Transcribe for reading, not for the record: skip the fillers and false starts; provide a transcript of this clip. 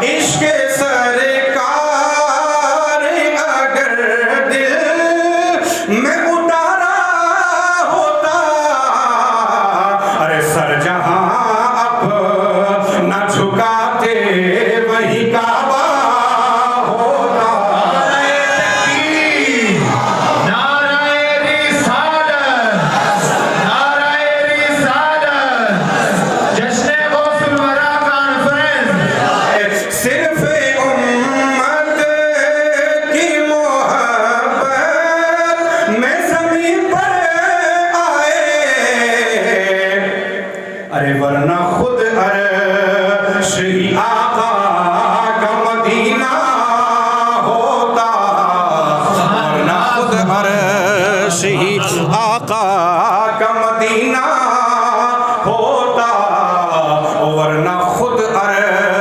इश्क सरकार अगर दिल में उतारा होता, अरे सर जहां अब न झुकाते वही काबा होता। सिर्फ उम्मत की मोहब्बत में ज़मीन पर आए, अरे वरना खुद अर्श ही आका